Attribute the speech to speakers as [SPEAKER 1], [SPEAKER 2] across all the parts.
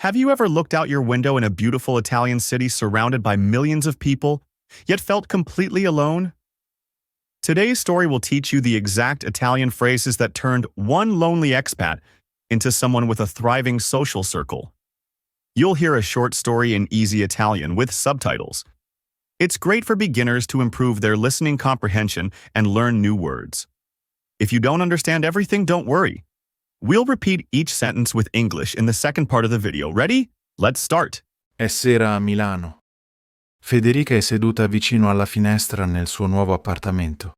[SPEAKER 1] Have you ever looked out your window in a beautiful Italian city surrounded by millions of people, yet felt completely alone? Today's story will teach you the exact Italian phrases that turned one lonely expat into someone with a thriving social circle. You'll hear a short story in easy Italian with subtitles. It's great for beginners to improve their listening comprehension and learn new words. If you don't understand everything, don't worry. We'll repeat each sentence with English in the second part of the video. Ready? Let's start.
[SPEAKER 2] È sera a Milano. Federica è seduta vicino alla finestra nel suo nuovo appartamento.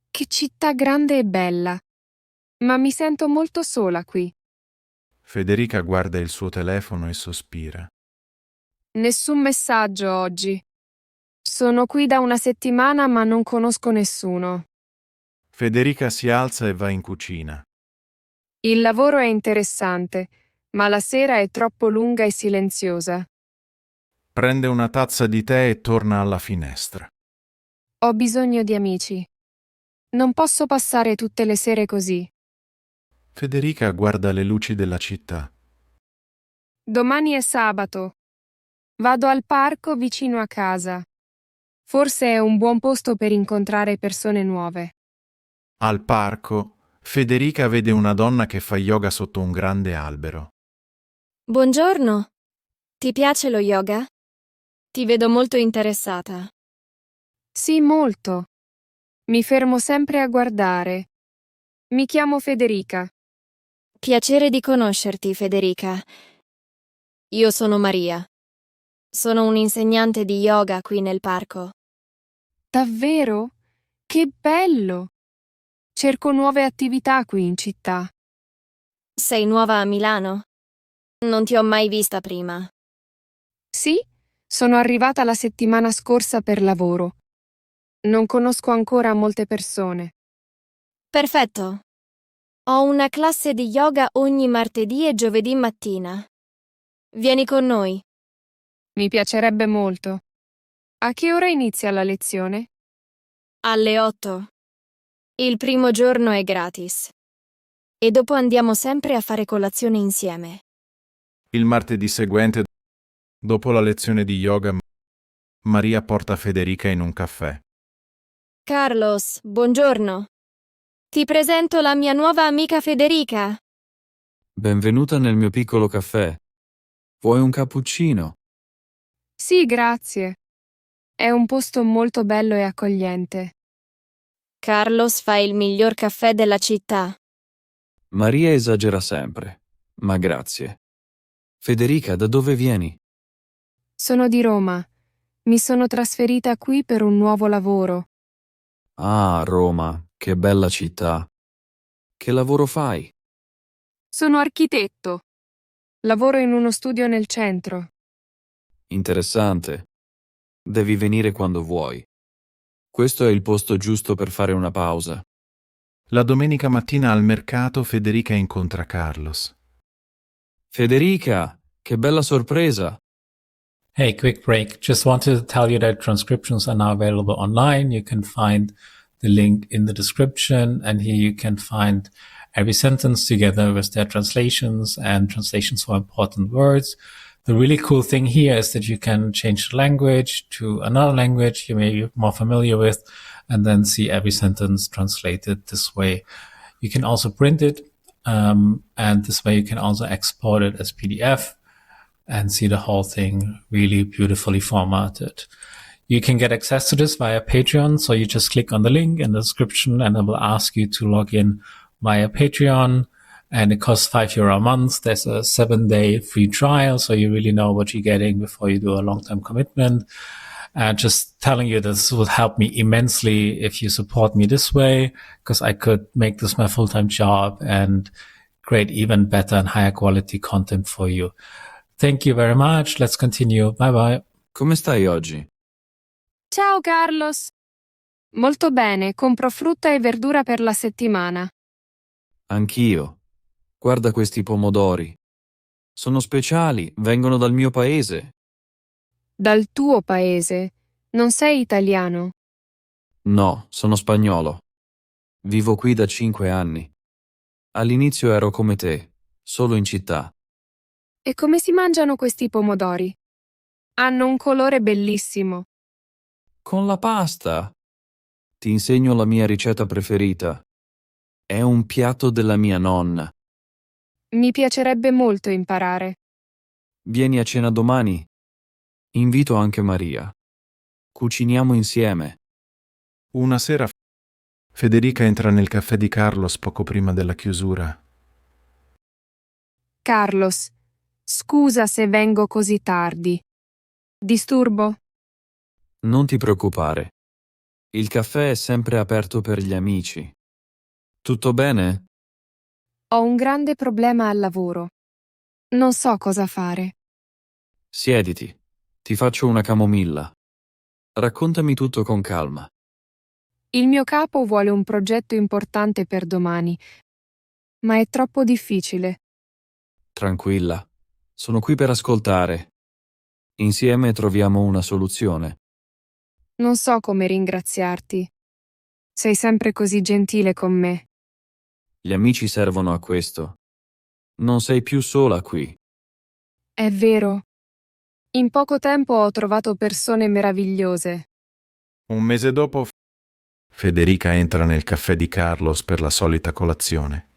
[SPEAKER 3] Che città grande e bella. Ma mi sento molto sola qui.
[SPEAKER 2] Federica guarda il suo telefono e sospira.
[SPEAKER 3] Nessun messaggio oggi. Sono qui da una settimana ma non conosco nessuno.
[SPEAKER 2] Federica si alza e va in cucina.
[SPEAKER 3] Il lavoro è interessante, ma la sera è troppo lunga e silenziosa.
[SPEAKER 2] Prende una tazza di tè e torna alla finestra.
[SPEAKER 3] Ho bisogno di amici. Non posso passare tutte le sere così.
[SPEAKER 2] Federica guarda le luci della città.
[SPEAKER 3] Domani è sabato. Vado al parco vicino a casa. Forse è un buon posto per incontrare persone nuove.
[SPEAKER 2] Al parco, Federica vede una donna che fa yoga sotto un grande albero.
[SPEAKER 4] Buongiorno. Ti piace lo yoga? Ti vedo molto interessata.
[SPEAKER 3] Sì, molto. Mi fermo sempre a guardare. Mi chiamo Federica.
[SPEAKER 4] Piacere di conoscerti, Federica. Io sono Maria. Sono un'insegnante di yoga qui nel parco.
[SPEAKER 3] Davvero? Che bello! Cerco nuove attività qui in città.
[SPEAKER 4] Sei nuova a Milano? Non ti ho mai vista prima.
[SPEAKER 3] Sì, sono arrivata la settimana scorsa per lavoro. Non conosco ancora molte persone.
[SPEAKER 4] Perfetto. Ho una classe di yoga ogni martedì e giovedì mattina. Vieni con noi.
[SPEAKER 3] Mi piacerebbe molto. A che ora inizia la lezione?
[SPEAKER 4] Alle 8. Il primo giorno è gratis. E dopo andiamo sempre a fare colazione insieme.
[SPEAKER 2] Il martedì seguente, dopo la lezione di yoga, Maria porta Federica in un caffè.
[SPEAKER 4] Carlos, buongiorno. Ti presento la mia nuova amica Federica.
[SPEAKER 5] Benvenuta nel mio piccolo caffè. Vuoi un cappuccino?
[SPEAKER 3] Sì, grazie. È un posto molto bello e accogliente.
[SPEAKER 4] Carlos fa il miglior caffè della città.
[SPEAKER 5] Maria esagera sempre, ma grazie. Federica, da dove vieni?
[SPEAKER 3] Sono di Roma. Mi sono trasferita qui per un nuovo lavoro.
[SPEAKER 5] Ah, Roma, che bella città. Che lavoro fai?
[SPEAKER 3] Sono architetto. Lavoro in uno studio nel centro.
[SPEAKER 5] Interessante. Devi venire quando vuoi. Questo è il posto giusto per fare una pausa.
[SPEAKER 2] La domenica mattina al mercato Federica incontra Carlos.
[SPEAKER 5] Federica, che bella sorpresa!
[SPEAKER 6] Hey, quick break. Just wanted to tell you that transcriptions are now available online. You can find the link in the description, and here you can find every sentence together with their translations and translations for important words. The really cool thing here is that you can change the language to another language you may be more familiar with, and then see every sentence translated this way. You can also print it, and this way you can also export it as PDF and see the whole thing really beautifully formatted. You can get access to this via Patreon, so you just click on the link in the description and it will ask you to log in via Patreon, and it costs €5 a month. There's a 7-day free trial, so you really know what you're getting before you do a long-term commitment. Just telling you this will help me immensely if you support me this way, because I could make this my full-time job and create even better and higher quality content for you. Thank you very much. Let's continue. Bye bye.
[SPEAKER 5] Come stai oggi?
[SPEAKER 3] Ciao Carlos! Molto bene, compro frutta e verdura per la settimana.
[SPEAKER 5] Anch'io. Guarda questi pomodori. Sono speciali, vengono dal mio paese.
[SPEAKER 3] Dal tuo paese? Non sei italiano?
[SPEAKER 5] No, sono spagnolo. Vivo qui da 5 anni. All'inizio ero come te, solo in città.
[SPEAKER 3] E come si mangiano questi pomodori? Hanno un colore bellissimo.
[SPEAKER 5] Con la pasta. Ti insegno la mia ricetta preferita. È un piatto della mia nonna.
[SPEAKER 3] Mi piacerebbe molto imparare.
[SPEAKER 5] Vieni a cena domani. Invito anche Maria. Cuciniamo insieme.
[SPEAKER 2] Una sera Federica entra nel caffè di Carlos poco prima della chiusura.
[SPEAKER 3] Carlos, scusa se vengo così tardi. Disturbo?
[SPEAKER 5] Non ti preoccupare. Il caffè è sempre aperto per gli amici. Tutto bene?
[SPEAKER 3] Ho un grande problema al lavoro. Non so cosa fare.
[SPEAKER 5] Siediti. Ti faccio una camomilla. Raccontami tutto con calma.
[SPEAKER 3] Il mio capo vuole un progetto importante per domani, ma è troppo difficile.
[SPEAKER 5] Tranquilla. Sono qui per ascoltare. Insieme troviamo una soluzione.
[SPEAKER 3] Non so come ringraziarti. Sei sempre così gentile con me.
[SPEAKER 5] Gli amici servono a questo. Non sei più sola qui.
[SPEAKER 3] È vero. In poco tempo ho trovato persone meravigliose.
[SPEAKER 2] Un mese dopo Federica entra nel caffè di Carlos per la solita colazione.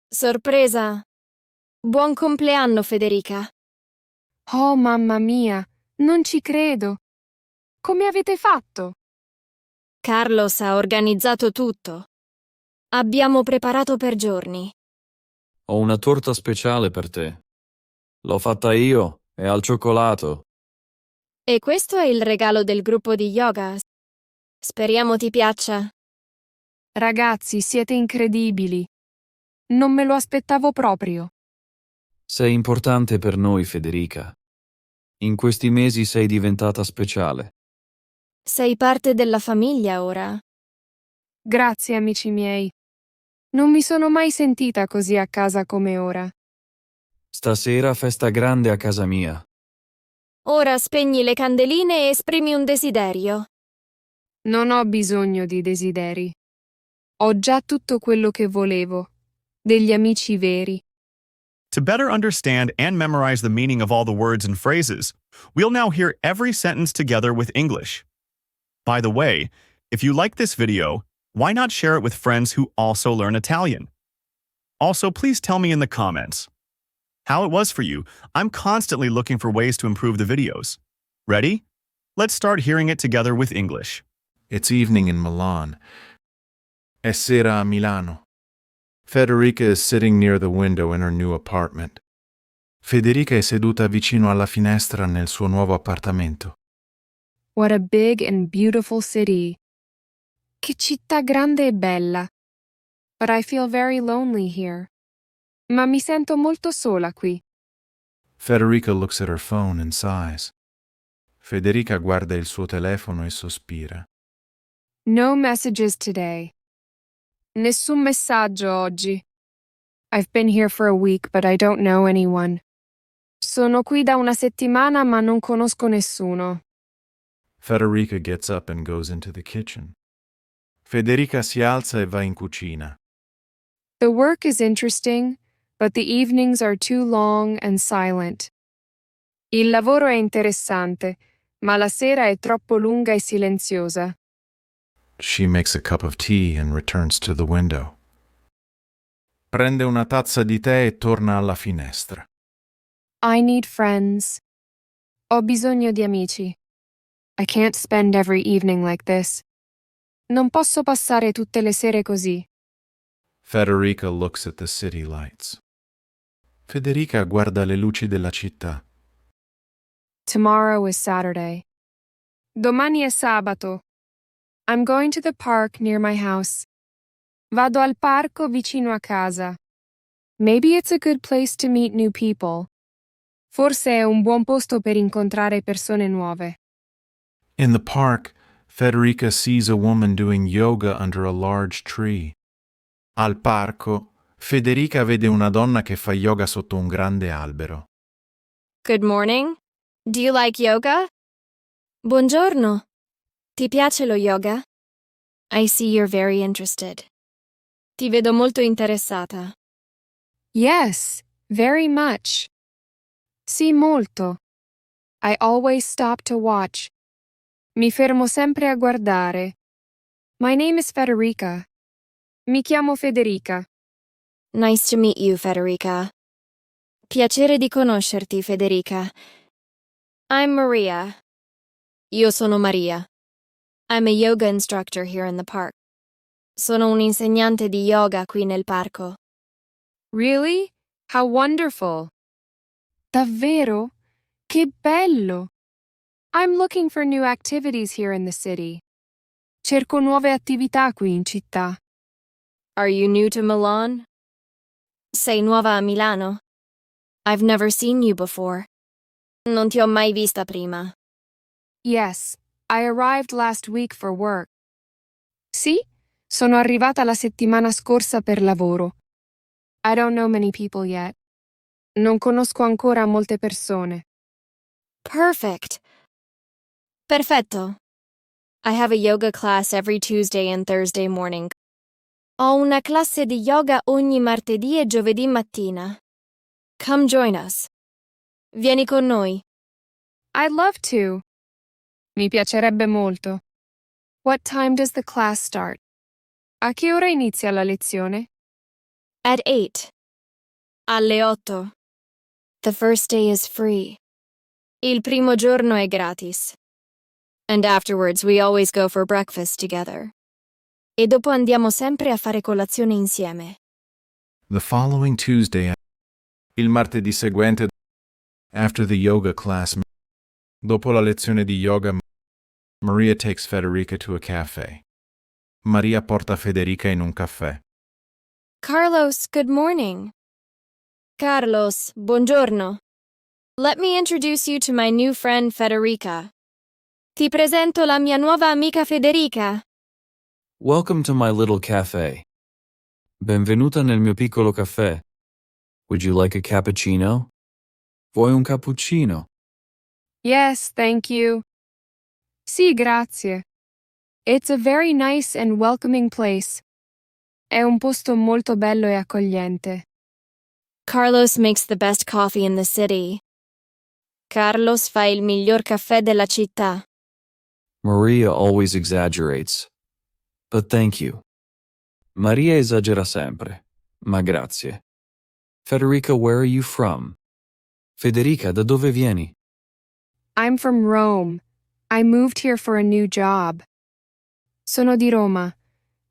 [SPEAKER 4] Sorpresa! Buon compleanno, Federica.
[SPEAKER 3] Oh, mamma mia, non ci credo. Come avete fatto?
[SPEAKER 4] Carlos ha organizzato tutto. Abbiamo preparato per giorni.
[SPEAKER 5] Ho una torta speciale per te. L'ho fatta io, è al cioccolato.
[SPEAKER 4] E questo è il regalo del gruppo di yoga. Speriamo ti piaccia.
[SPEAKER 3] Ragazzi, siete incredibili. Non me lo aspettavo proprio.
[SPEAKER 5] Sei importante per noi, Federica. In questi mesi sei diventata speciale.
[SPEAKER 4] Sei parte della famiglia ora.
[SPEAKER 3] Grazie, amici miei. Non mi sono mai sentita così a casa come ora.
[SPEAKER 5] Stasera festa grande a casa mia.
[SPEAKER 4] Ora spegni le candeline e esprimi un desiderio.
[SPEAKER 3] Non ho bisogno di desideri. Ho già tutto quello che volevo. Degli amici veri.
[SPEAKER 1] To better understand and memorize the meaning of all the words and phrases, we'll now hear every sentence together with English. By the way, if you like this video, why not share it with friends who also learn Italian? Also, please tell me in the comments how it was for you. I'm constantly looking for ways to improve the videos. Ready? Let's start hearing it together with English.
[SPEAKER 2] It's evening in Milan. È sera a Milano. Federica is sitting near the window in her new apartment. Federica è seduta vicino alla finestra nel suo nuovo appartamento.
[SPEAKER 3] What a big and beautiful city. Che città grande e bella. But I feel very lonely here. Ma mi sento molto sola qui.
[SPEAKER 2] Federica looks at her phone and sighs. Federica guarda il suo telefono e sospira.
[SPEAKER 3] No messages today. Nessun messaggio oggi. I've been here for a week, but I don't know anyone. Sono qui da una settimana, ma non conosco nessuno.
[SPEAKER 2] Federica gets up and goes into the kitchen. Federica si alza e va in cucina.
[SPEAKER 3] The work is interesting, but the evenings are too long and silent. Il lavoro è interessante, ma la sera è troppo lunga e silenziosa.
[SPEAKER 2] She makes a cup of tea and returns to the window. Prende una tazza di tè e torna alla finestra.
[SPEAKER 3] I need friends. Ho bisogno di amici. I can't spend every evening like this. Non posso passare tutte le sere così.
[SPEAKER 2] Federica looks at the city lights. Federica guarda le luci della città.
[SPEAKER 3] Tomorrow is Saturday. Domani è sabato. I'm going to the park near my house. Vado al parco vicino a casa. Maybe it's a good place to meet new people. Forse è un buon posto per incontrare persone nuove.
[SPEAKER 2] In the park, Federica sees a woman doing yoga under a large tree. Al parco, Federica vede una donna che fa yoga sotto un grande albero.
[SPEAKER 4] Good morning. Do you like yoga? Buongiorno. Ti piace lo yoga? I see you're very interested. Ti vedo molto interessata.
[SPEAKER 3] Yes, very much. Sì, molto. I always stop to watch. Mi fermo sempre a guardare. My name is Federica. Mi chiamo Federica.
[SPEAKER 4] Nice to meet you, Federica. Piacere di conoscerti, Federica. I'm Maria. Io sono Maria. I'm a yoga instructor here in the park. Sono un insegnante di yoga qui nel parco.
[SPEAKER 3] Really? How wonderful. Davvero? Che bello! I'm looking for new activities here in the city. Cerco nuove attività qui in città.
[SPEAKER 4] Are you new to Milan? Sei nuova a Milano? I've never seen you before. Non ti ho mai vista prima.
[SPEAKER 3] Yes, I arrived last week for work. Sì, sono arrivata la settimana scorsa per lavoro. I don't know many people yet. Non conosco ancora molte persone.
[SPEAKER 4] Perfect. Perfetto. I have a yoga class every Tuesday and Thursday morning. Ho una classe di yoga ogni martedì e giovedì mattina. Come join us. Vieni con noi.
[SPEAKER 3] I'd love to. Mi piacerebbe molto. What time does the class start? A che ora inizia la lezione?
[SPEAKER 4] At 8. Alle 8. The first day is free. Il primo giorno è gratis. And afterwards we always go for breakfast together. E dopo andiamo sempre a fare colazione insieme.
[SPEAKER 2] The following Tuesday, il martedì seguente, after the yoga class, dopo la lezione di yoga, Maria takes Federica to a cafe. Maria porta Federica in un caffè.
[SPEAKER 4] Carlos, good morning. Carlos, buongiorno. Let me introduce you to my new friend Federica. Ti presento la mia nuova amica Federica.
[SPEAKER 5] Welcome to my little cafe. Benvenuta nel mio piccolo caffè. Would you like a cappuccino? Vuoi un cappuccino?
[SPEAKER 3] Yes, thank you. Sì, grazie. It's a very nice and welcoming place. È un posto molto bello e accogliente.
[SPEAKER 4] Carlos makes the best coffee in the city. Carlos fa il miglior caffè della città.
[SPEAKER 5] Maria always exaggerates. But thank you. Maria esagera sempre. Ma grazie. Federica, where are you from? Federica, da dove vieni?
[SPEAKER 3] I'm from Rome. I moved here for a new job. Sono di Roma.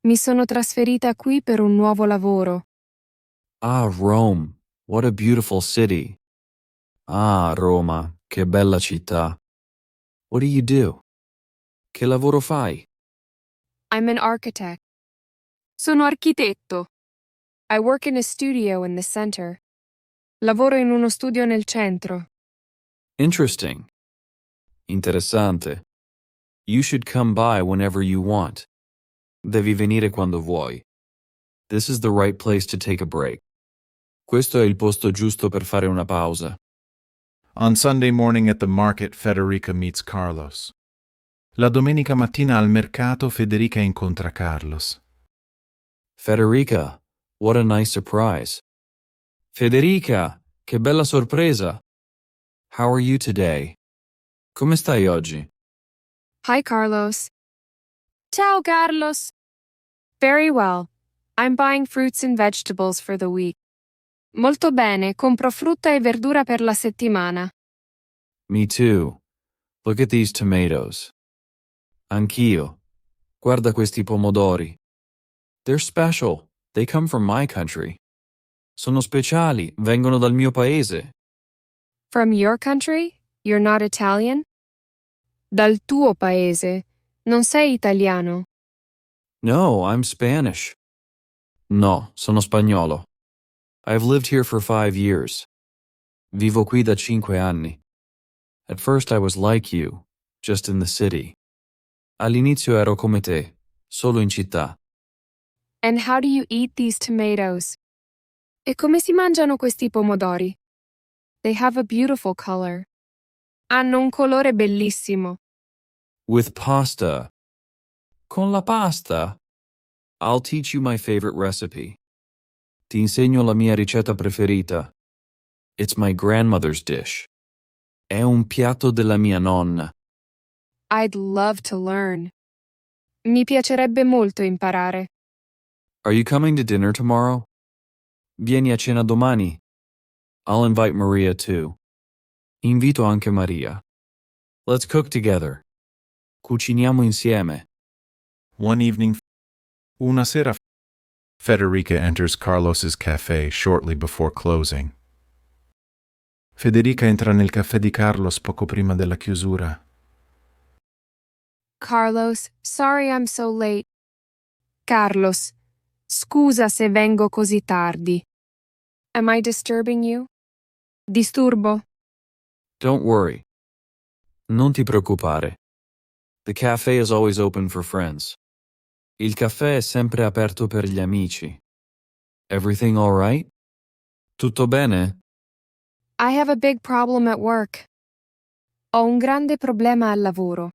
[SPEAKER 3] Mi sono trasferita qui per un nuovo lavoro.
[SPEAKER 5] Ah, Rome. What a beautiful city. Ah, Roma. Che bella città. What do you do? Che lavoro fai?
[SPEAKER 3] I'm an architect. Sono architetto. I work in a studio in the center. Lavoro in uno studio nel centro.
[SPEAKER 5] Interesting. Interessante. You should come by whenever you want. Devi venire quando vuoi. This is the right place to take a break. Questo è il posto giusto per fare una pausa.
[SPEAKER 2] On Sunday morning at the market, Federica meets Carlos. La domenica mattina al mercato, Federica incontra Carlos.
[SPEAKER 5] Federica, what a nice surprise. Federica, che bella sorpresa. How are you today? Come stai oggi?
[SPEAKER 3] Hi, Carlos. Ciao, Carlos. Very well. I'm buying fruits and vegetables for the week. Molto bene, compro frutta e verdura per la settimana.
[SPEAKER 5] Me too. Look at these tomatoes. Anch'io. Guarda questi pomodori. They're special. They come from my country. Sono speciali, vengono dal mio paese.
[SPEAKER 3] From your country? You're not Italian? Dal tuo paese. Non sei italiano.
[SPEAKER 5] No, I'm Spanish. No, sono spagnolo. I've lived here for 5 years. Vivo qui da 5 anni. At first I was like you, just in the city. All'inizio ero come te, solo in città.
[SPEAKER 3] And how do you eat these tomatoes? E come si mangiano questi pomodori? They have a beautiful color. Hanno un colore bellissimo.
[SPEAKER 5] With pasta. Con la pasta. I'll teach you my favorite recipe. Ti insegno la mia ricetta preferita. It's my grandmother's dish. È un piatto della mia nonna.
[SPEAKER 3] I'd love to learn. Mi piacerebbe molto imparare.
[SPEAKER 5] Are you coming to dinner tomorrow? Vieni a cena domani. I'll invite Maria too. Invito anche Maria. Let's cook together. Cuciniamo insieme.
[SPEAKER 2] One evening, una sera, Federica enters Carlos's cafe shortly before closing. Federica entra nel caffè di Carlos poco prima della chiusura.
[SPEAKER 3] Carlos, sorry I'm so late. Carlos, scusa se vengo così tardi. Am I disturbing you? Disturbo?
[SPEAKER 5] Don't worry. Non ti preoccupare. The cafe is always open for friends. Il caffè è sempre aperto per gli amici. Everything all right? Tutto bene?
[SPEAKER 3] I have a big problem at work. Ho un grande problema al lavoro.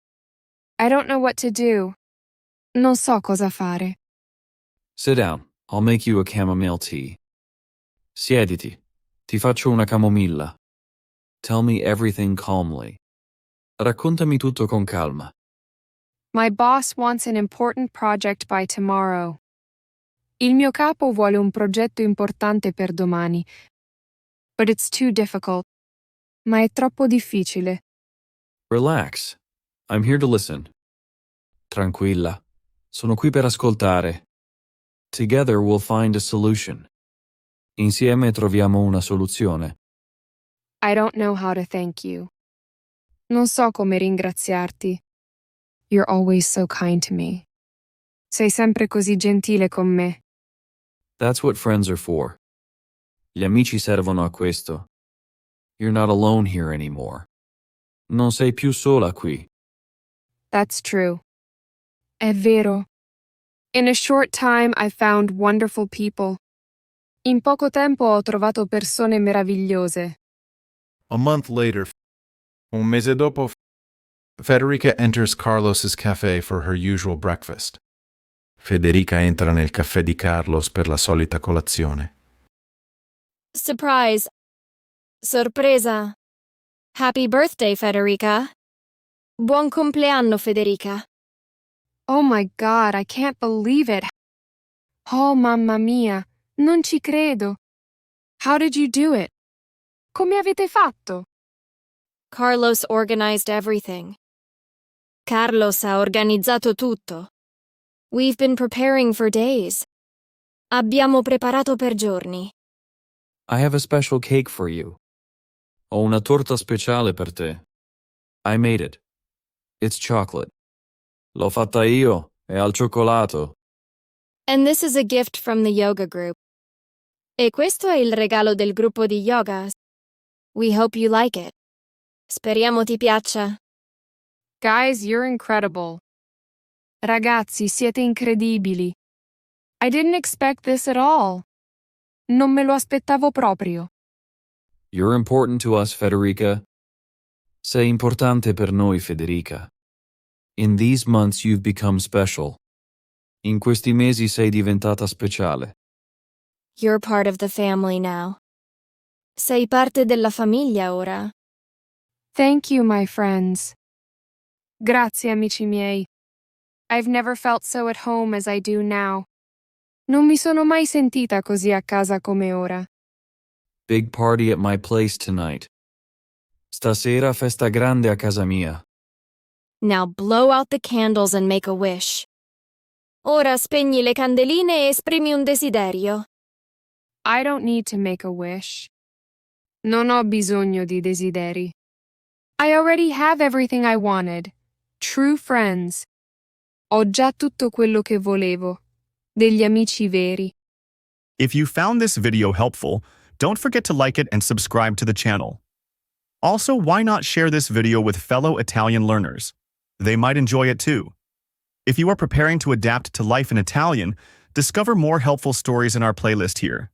[SPEAKER 3] I don't know what to do. Non so cosa fare.
[SPEAKER 5] Sit down. I'll make you a chamomile tea. Siediti. Ti faccio una camomilla. Tell me everything calmly. Raccontami tutto con calma.
[SPEAKER 3] My boss wants an important project by tomorrow. Il mio capo vuole un progetto importante per domani. But it's too difficult. Ma è troppo difficile.
[SPEAKER 5] Relax. I'm here to listen. Tranquilla. Sono qui per ascoltare. Together we'll find a solution. Insieme troviamo una soluzione.
[SPEAKER 3] I don't know how to thank you. Non so come ringraziarti. You're always so kind to me. Sei sempre così gentile con me.
[SPEAKER 5] That's what friends are for. Gli amici servono a questo. You're not alone here anymore. Non sei più sola qui.
[SPEAKER 3] That's true. È vero. In a short time I found wonderful people. In poco tempo ho trovato persone meravigliose.
[SPEAKER 2] A month later, un mese dopo, Federica enters Carlos's cafe for her usual breakfast. Federica entra nel caffè di Carlos per la solita colazione.
[SPEAKER 4] Surprise. Sorpresa. Happy birthday, Federica. Buon compleanno, Federica.
[SPEAKER 3] Oh my God, I can't believe it. Oh, mamma mia, non ci credo. How did you do it? Come avete fatto?
[SPEAKER 4] Carlos organized everything. Carlos ha organizzato tutto. We've been preparing for days. Abbiamo preparato per giorni.
[SPEAKER 5] I have a special cake for you. Ho una torta speciale per te. I made it. It's chocolate. L'ho fatta io, è al cioccolato.
[SPEAKER 4] And this is a gift from the yoga group. E questo è il regalo del gruppo di yoga. We hope you like it. Speriamo ti piaccia.
[SPEAKER 3] Guys, you're incredible. Ragazzi, siete incredibili. I didn't expect this at all. Non me lo aspettavo proprio.
[SPEAKER 5] You're important to us, Federica. Sei importante per noi, Federica. In these months you've become special. In questi mesi sei diventata speciale.
[SPEAKER 4] You're part of the family now. Sei parte della famiglia ora.
[SPEAKER 3] Thank you, my friends. Grazie, amici miei. I've never felt so at home as I do now. Non mi sono mai sentita così a casa come ora.
[SPEAKER 5] Big party at my place tonight. Stasera festa grande a casa mia.
[SPEAKER 4] Now blow out the candles and make a wish. Ora spegni le candeline e esprimi un desiderio.
[SPEAKER 3] I don't need to make a wish. Non ho bisogno di desideri. I already have everything I wanted. True friends. Ho già tutto quello che volevo. Degli amici veri.
[SPEAKER 1] If you found this video helpful, don't forget to like it and subscribe to the channel. Also, why not share this video with fellow Italian learners? They might enjoy it too. If you are preparing to adapt to life in Italian, discover more helpful stories in our playlist here.